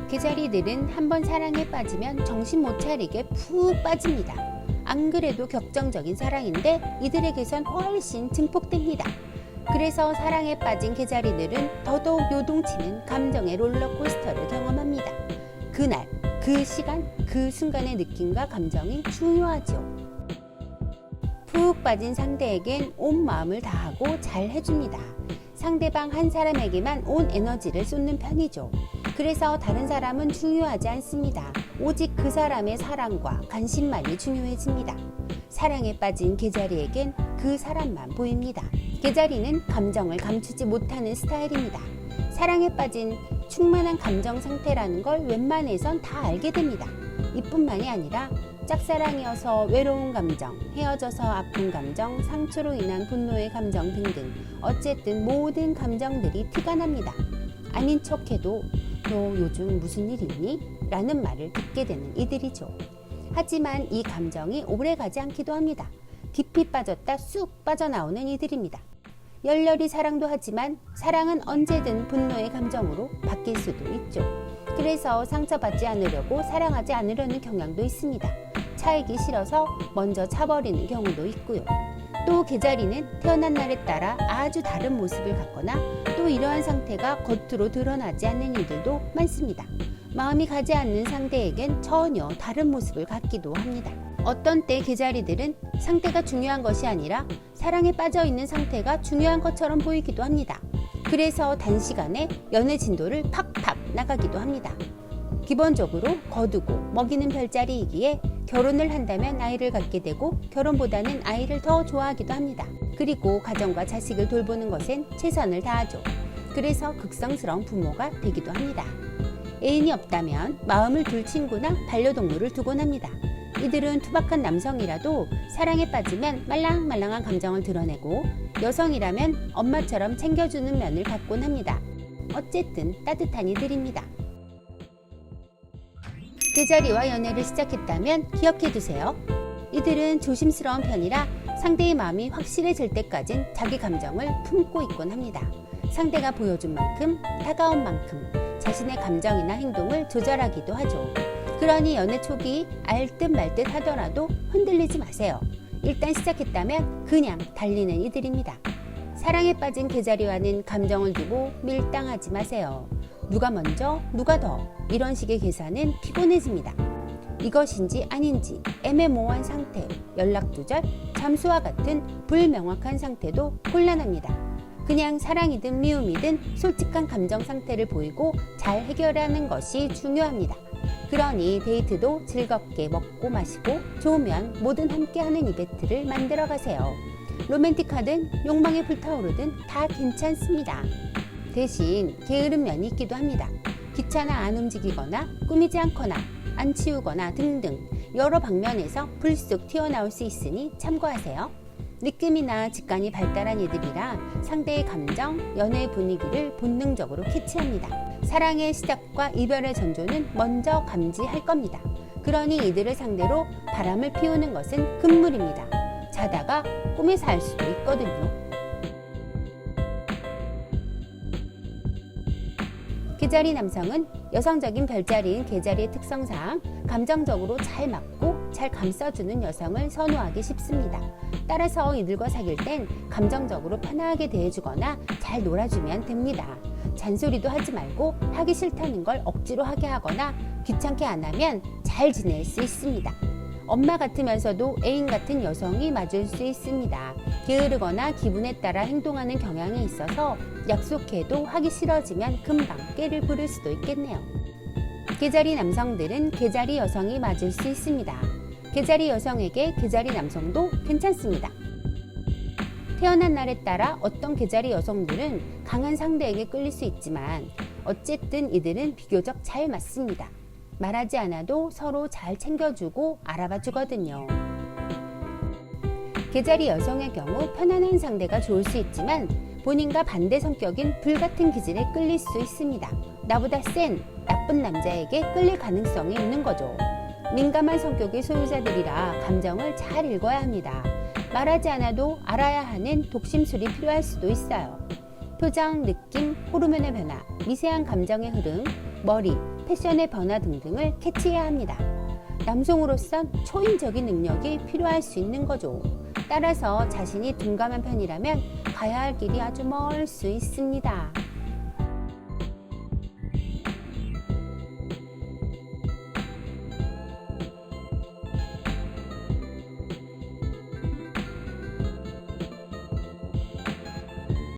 개자리들은 한번 사랑에 빠지면 정신 못 차리게 푹 빠집니다. 안 그래도 격정적인 사랑인데 이들에게선 훨씬 증폭됩니다. 그래서 사랑에 빠진 개자리들은 더더욱 요동치는 감정의 롤러코스터를 경험합니다. 그날, 그 시간, 그 순간의 느낌과 감정이 중요하죠. 푹 빠진 상대에겐 온 마음을 다하고 잘 해줍니다. 상대방 한 사람에게만 온 에너지를 쏟는 편이죠. 그래서 다른 사람은 중요하지 않습니다. 오직 그 사람의 사랑과 관심만이 중요해집니다. 사랑에 빠진 개자리에겐 그 사람만 보입니다. 개자리는 감정을 감추지 못하는 스타일입니다. 사랑에 빠진 충만한 감정 상태라는 걸 웬만해선 다 알게 됩니다. 이뿐만이 아니라 짝사랑이어서 외로운 감정, 헤어져서 아픈 감정, 상처로 인한 분노의 감정 등등 어쨌든 모든 감정들이 티가 납니다. 아닌 척해도 너 요즘 무슨 일 있니? 라는 말을 듣게 되는 이들이죠. 하지만 이 감정이 오래 가지 않기도 합니다. 깊이 빠졌다 쑥 빠져나오는 이들입니다. 열렬히 사랑도 하지만 사랑은 언제든 분노의 감정으로 바뀔 수도 있죠. 그래서 상처받지 않으려고 사랑하지 않으려는 경향도 있습니다. 차이기 싫어서 먼저 차버리는 경우도 있고요. 또 개자리는 태어난 날에 따라 아주 다른 모습을 갖거나 또 이러한 상태가 겉으로 드러나지 않는 이들도 많습니다. 마음이 가지 않는 상대에겐 전혀 다른 모습을 갖기도 합니다. 어떤 때 개자리들은 상태가 중요한 것이 아니라 사랑에 빠져 있는 상태가 중요한 것처럼 보이기도 합니다. 그래서 단시간에 연애 진도를 팍팍 나가기도 합니다. 기본적으로 거두고 먹이는 별자리이기에 결혼을 한다면 아이를 갖게 되고 결혼보다는 아이를 더 좋아하기도 합니다. 그리고 가정과 자식을 돌보는 것엔 최선을 다하죠. 그래서 극성스러운 부모가 되기도 합니다. 애인이 없다면 마음을 둘 친구나 반려동물을 두곤 합니다. 이들은 투박한 남성이라도 사랑에 빠지면 말랑말랑한 감정을 드러내고 여성이라면 엄마처럼 챙겨주는 면을 갖곤 합니다. 어쨌든 따뜻한 이들입니다. 개자리와 연애를 시작했다면 기억해두세요. 이들은 조심스러운 편이라 상대의 마음이 확실해질 때까진 자기 감정을 품고 있곤 합니다. 상대가 보여준 만큼, 다가온 만큼 자신의 감정이나 행동을 조절하기도 하죠. 그러니 연애 초기 알 듯 말 듯 하더라도 흔들리지 마세요. 일단 시작했다면 그냥 달리는 이들입니다. 사랑에 빠진 개자리와는 감정을 두고 밀당하지 마세요. 누가 먼저, 누가 더 이런 식의 계산은 피곤해집니다. 이것인지 아닌지 애매모호한 상태, 연락 두절, 잠수와 같은 불명확한 상태도 곤란합니다. 그냥 사랑이든 미움이든 솔직한 감정 상태를 보이고 잘 해결하는 것이 중요합니다. 그러니 데이트도 즐겁게 먹고 마시고 좋으면 뭐든 함께하는 이벤트를 만들어 가세요. 로맨틱하든 욕망에 불타오르든 다 괜찮습니다. 대신 게으른 면이 있기도 합니다. 귀찮아 안 움직이거나 꾸미지 않거나 안 치우거나 등등 여러 방면에서 불쑥 튀어나올 수 있으니 참고하세요. 느낌이나 직관이 발달한 이들이라 상대의 감정, 연애의 분위기를 본능적으로 캐치합니다. 사랑의 시작과 이별의 전조는 먼저 감지할 겁니다. 그러니 이들을 상대로 바람을 피우는 것은 금물입니다. 자다가 꿈에서 알 수도 있거든요. 개자리 남성은 여성적인 별자리인 개자리의 특성상 감정적으로 잘 맞고 잘 감싸주는 여성을 선호하기 쉽습니다. 따라서 이들과 사귈 땐 감정적으로 편하게 대해주거나 잘 놀아주면 됩니다. 잔소리도 하지 말고 하기 싫다는 걸 억지로 하게 하거나 귀찮게 안 하면 잘 지낼 수 있습니다. 엄마 같으면서도 애인 같은 여성이 맞을 수 있습니다. 게으르거나 기분에 따라 행동하는 경향이 있어서 약속해도 하기 싫어지면 금방 깨를 부릴 수도 있겠네요. 개자리 남성들은 개자리 여성이 맞을 수 있습니다. 개자리 여성에게 개자리 남성도 괜찮습니다. 태어난 날에 따라 어떤 개자리 여성들은 강한 상대에게 끌릴 수 있지만 어쨌든 이들은 비교적 잘 맞습니다. 말하지 않아도 서로 잘 챙겨주고 알아봐 주거든요. 개자리 여성의 경우 편안한 상대가 좋을 수 있지만 본인과 반대 성격인 불같은 기질에 끌릴 수 있습니다. 나보다 센 나쁜 남자에게 끌릴 가능성이 있는 거죠. 민감한 성격의 소유자들이라 감정을 잘 읽어야 합니다. 말하지 않아도 알아야 하는 독심술이 필요할 수도 있어요. 표정, 느낌, 호르몬의 변화, 미세한 감정의 흐름, 머리, 패션의 변화 등등을 캐치해야 합니다. 남성으로선 초인적인 능력이 필요할 수 있는 거죠. 따라서 자신이 둔감한 편이라면 가야 할 길이 아주 멀 수 있습니다.